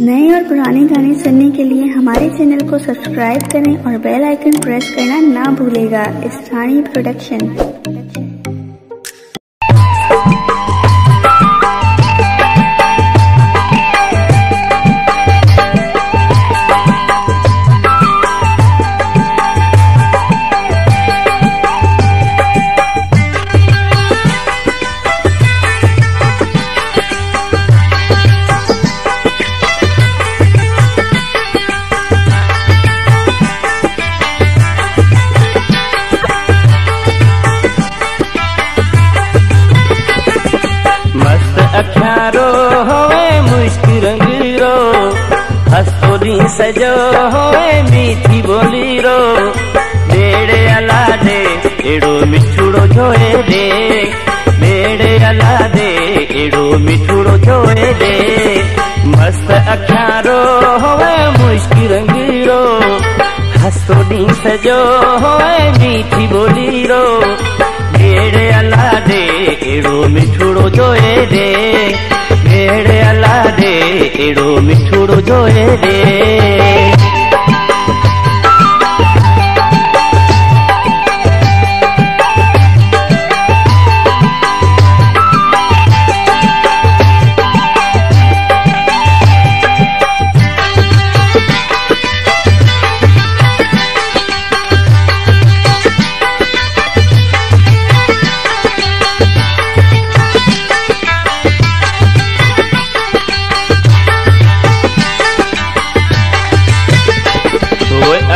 नए और पुराने गाने सुनने के लिए हमारे चैनल को सब्सक्राइब करें और बेल आइकन प्रेस करना ना भूलेगा। स्थानीय प्रोडक्शन। अख्यारो होए मुश्किल रंगीरो, हस्तोरी सजो होए मीठी बोलीरो। बेड़े अला दे एड़ो मिठुड़ो जोए दे, बेड़े अला दे एड़ो मिठुड़ो जोए दे। मस्त अख्यारो होए मुश्किल रंगीरो, हस्तोरी सजो होए मीठी बोलीरो। बेड़े अला दे एड़ो मिठुड़ो जोए दे, बेड़े अला दे एड़ो मिठुड़ो जोए दे।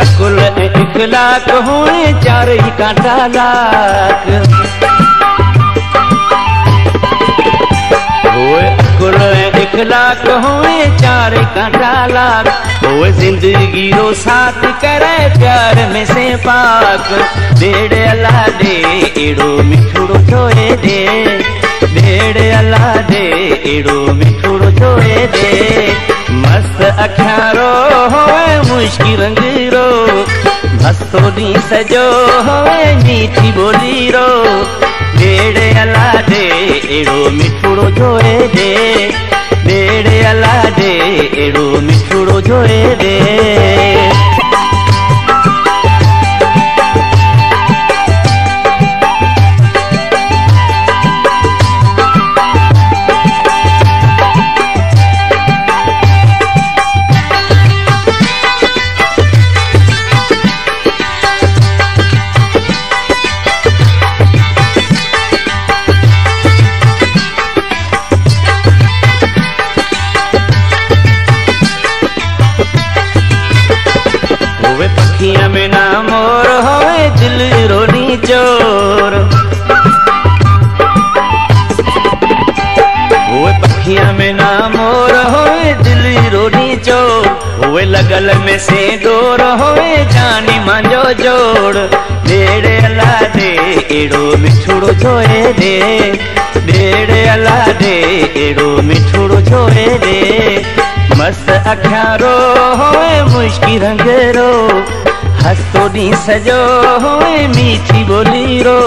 अकुल इखलाक हुए चार ही कांटा लाख, हुए अकुल इखलाक हुए चार ही कांटा लाख। हुए जिंदगी रो साथ करे प्यार में से पाक। बेड़े अला दे एड़ो मिठुड़ो जोए दे, बेड़े अला दे एड़ो मिठुड़ो जोए दे। मस्त अख्यारो होए मुश्किल रंगीरो, हस्तोरी सजो होए मीठी बोलीरो। बेड़े अला दे एड़ो मिठुड़ो जोए दे, बेड़े अला दे एड़ो मिठुड़ो जोए दे। पखिया में ना मोर होए दिल रोनी चोर, हुए पखिया में ना मोर होए दिल रोनी चोर। हुए लगल में से डोर होए जानी मांजो जोड़। बेड़े अला दे एड़ो मिठुड़ो जोए दे, बेड़े अला दे एड़ो मिठुड़ो जोए दे। मस्त अख्यारो होए मुश्किल रंगीरो, हस्तोरी सजो होए मीठी बोलीरो।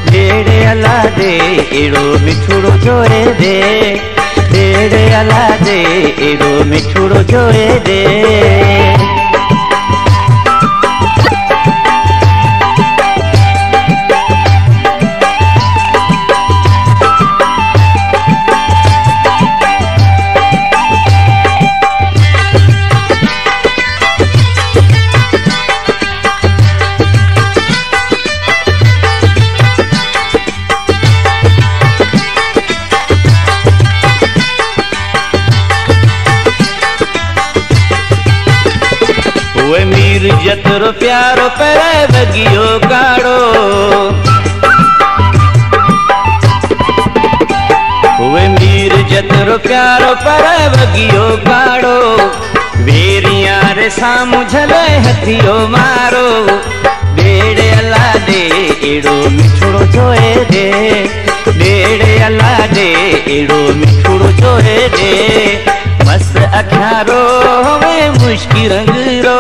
बेड़े अला दे एड़ो मिठुड़ो जोए दे, बेड़े अला दे एड़ो मिठुड़ो जोए दे। हुए मीर जतरो प्यारो पर बगियो काड़ो, हुए मीर जतरो प्यारो पर बगियो काड़ो। बेरिया रे सामू झले हथियो मारो। बेड़े अला दे एड़ो मिठुड़ो जोए दे, बेड़े अला दे एड़ो मिठुड़ो जोए दे। मस्त अख्यारो होवे मुश्किल रंगीरो,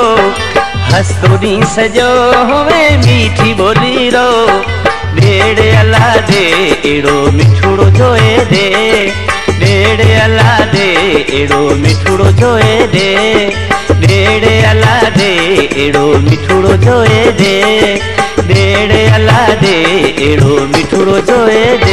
हस्तोरी सजो होवे मीठी बोलीरो। बेड़े अला दे एड़ो मिठुड़ो जोए दे, ॾेड़ अला दे एड़ो मिठड़ो जोए दे, ॾेड़ अला दे एड़ो मिठड़ो जोए दे, ॾेड़ अला दे एड़ो मिठड़ो जोए दे।